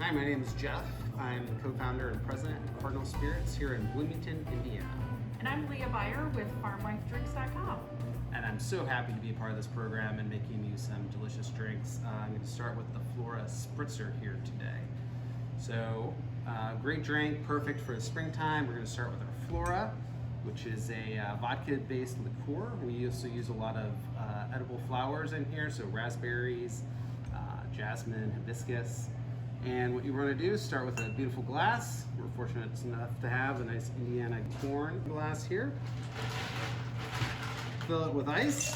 Hi, my name is Jeff. I'm the co-founder and president of Cardinal Spirits here in Bloomington, Indiana. And I'm Leah Beyer with FarmwifeDrinks.com. And I'm so happy to be a part of this program and making you some delicious drinks. I'm going to start with the Flora Spritzer here today. So, great drink, perfect for the springtime. We're going to start with our Flora, which is a vodka-based liqueur. We also use a lot of edible flowers in here, so raspberries, jasmine, hibiscus. And what you want to do is start with a beautiful glass. We're fortunate enough to have a nice Indiana corn glass here. Fill it with ice.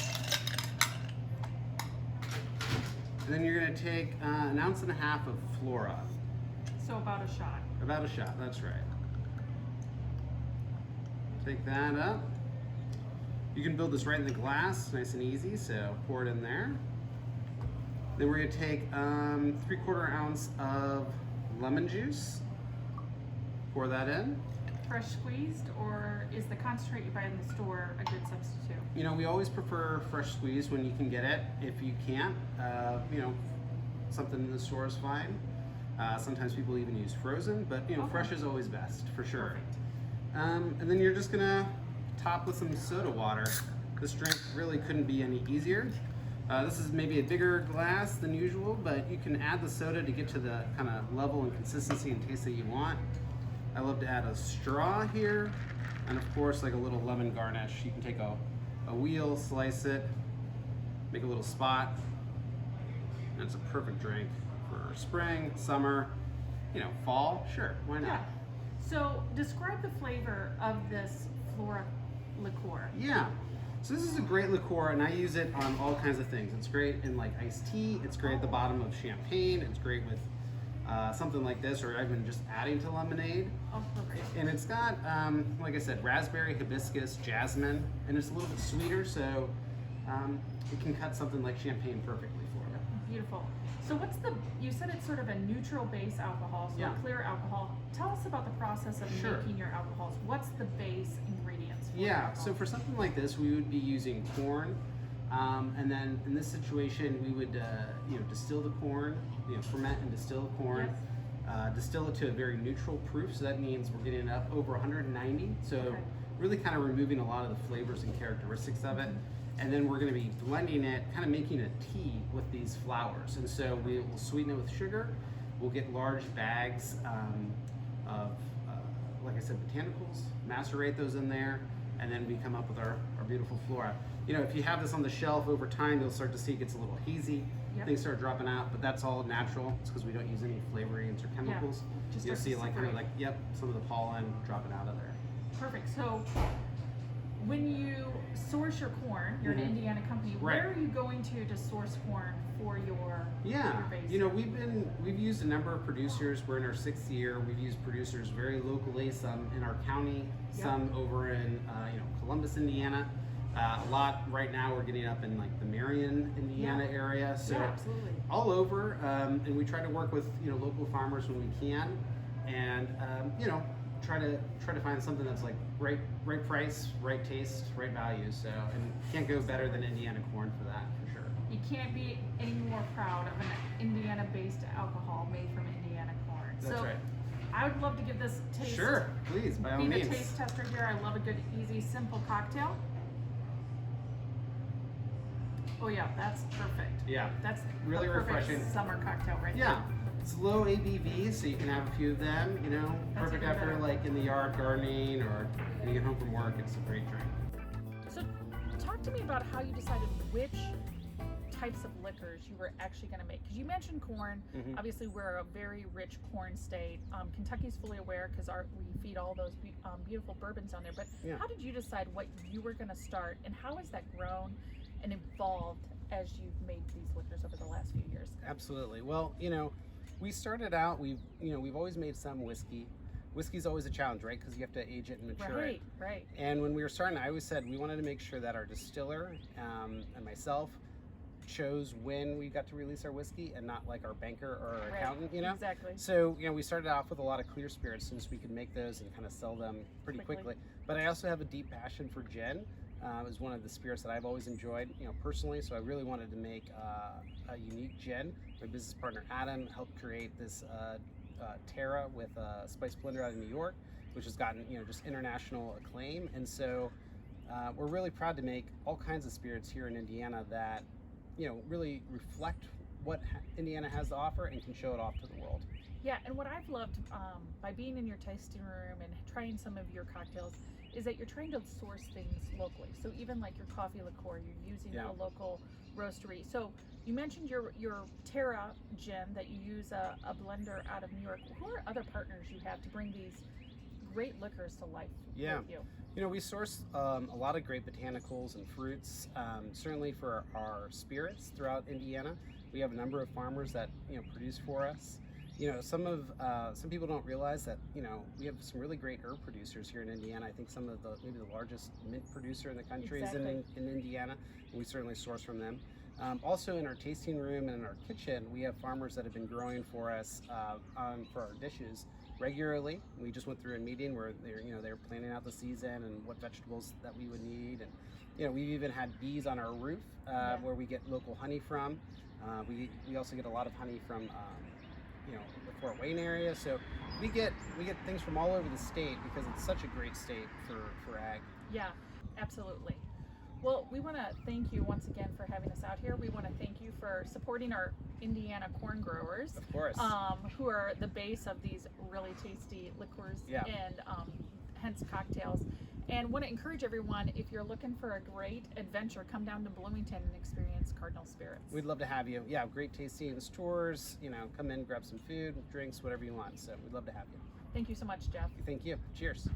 And then you're going to take an ounce and a half of Flora. So about a shot. About a shot, that's right. Take that up. You can build this right in the glass, nice and easy, so pour it in there. Then we're going to take 3/4 ounce of lemon juice. Pour that in. Fresh squeezed, or is the concentrate you buy in the store a good substitute? You know, we always prefer fresh squeezed when you can get it. If you can't, something in the store is fine. Sometimes people even use frozen, but okay. Fresh is always best, for sure. Perfect. And then you're just gonna top with some soda water. This drink really couldn't be any easier. This is maybe a bigger glass than usual, but you can add the soda to get to the kind of level and consistency and taste that you want. I love to add a straw here, and of course, like a little lemon garnish. You can take a wheel, slice it, make a little spot, and it's a perfect drink for spring, summer, fall. Sure, why not? Yeah. So describe the flavor of this Flora liqueur. Yeah. So this is a great liqueur, and I use it on all kinds of things. It's great in like iced tea. It's great at the bottom of champagne. It's great with something like this, or even just adding to lemonade. Oh, perfect. And it's got, like I said, raspberry, hibiscus, jasmine, and it's a little bit sweeter, so it can cut something like champagne perfectly for you. Beautiful. So you said it's sort of a neutral base alcohol, so a clear alcohol. Tell us about the process of making your alcohols. What's the base ingredients? So for something like this, we would be using corn, and then in this situation, we would distill the corn, ferment and distill the corn, distill it to a very neutral proof. So that means we're getting it up over 190. So really kind of removing a lot of the flavors and characteristics of it. And then we're going to be blending it, kind of making a tea with these flowers. And so we will sweeten it with sugar. We'll get large bags of, like I said, botanicals, macerate those in there, and then we come up with our beautiful Flora. If you have this on the shelf over time, you'll start to see it gets a little hazy. Things start dropping out, but that's all natural. It's because we don't use any flavorings or chemicals. You'll see some of the pollen dropping out of there. Perfect. So when you source your corn, you're an Indiana company. Where are you going to source corn for your base? We've used a number of producers. We're in our 6th year. We've used producers very locally, some in our county, some over in Columbus, Indiana. A lot right now we're getting up in like the Marion, Indiana area. So absolutely. All over, and we try to work with local farmers when we can, and try to find something that's like right price, right taste, right value. So, and can't go better than Indiana corn for that, for sure. You can't be any more proud of an Indiana-based alcohol made from Indiana corn. That's right. I would love to give this taste. Sure, please, by all means. Be the taste tester here. I love a good, easy, simple cocktail. Oh yeah, that's perfect. Yeah, that's really refreshing summer cocktail right there. Yeah. It's low ABV, so you can have a few of them, perfect after like in the yard gardening or when you get home from work. It's a great drink. So talk to me about how you decided which types of liquors you were actually going to make. Because you mentioned corn. Obviously, we're a very rich corn state. Kentucky's fully aware because we feed all those beautiful bourbons down there. But how did you decide what you were going to start, and how has that grown and evolved as you've made these liquors over the last few years? Absolutely. Well, we started out, we've always made some whiskey. Whiskey's always a challenge, right? Because you have to age it and mature it. Right. And when we were starting, I always said we wanted to make sure that our distiller and myself chose when we got to release our whiskey and not like our banker or our accountant, Exactly. So, we started off with a lot of clear spirits since we could make those and kind of sell them pretty quickly. But I also have a deep passion for gin. It was one of the spirits that I've always enjoyed, personally. So I really wanted to make a unique gin. My business partner Adam helped create this Terra with a spice blender out of New York, which has gotten just international acclaim. And so we're really proud to make all kinds of spirits here in Indiana that really reflect what Indiana has to offer and can show it off to the world. Yeah, and what I've loved by being in your tasting room and trying some of your cocktails is that you're trying to source things locally. So even like your coffee liqueur, you're using a local roastery. So you mentioned your Terra gin that you use a blender out of New York. Who are other partners you have to bring these great liquors to life with you? We source a lot of great botanicals and fruits, certainly for our spirits throughout Indiana. We have a number of farmers that produce for us. Some people don't realize that we have some really great herb producers here in Indiana. I think maybe the largest mint producer in the country is in Indiana, and we certainly source from them. Also in our tasting room and in our kitchen, we have farmers that have been growing for us for our dishes regularly. We just went through a meeting where they're planning out the season and what vegetables that we would need, and we've even had bees on our roof where we get local honey from. We also get a lot of honey from the Fort Wayne area. So we get things from all over the state because it's such a great state for ag. Yeah, absolutely. Well, we want to thank you once again for having us out here. We want to thank you for supporting our Indiana corn growers, of course, who are the base of these really tasty liqueurs and hence cocktails. And want to encourage everyone, if you're looking for a great adventure, come down to Bloomington and experience Cardinal Spirits. We'd love to have you. Yeah, great tastings, tours, come in, grab some food, drinks, whatever you want. So we'd love to have you. Thank you so much, Jeff. Thank you. Cheers.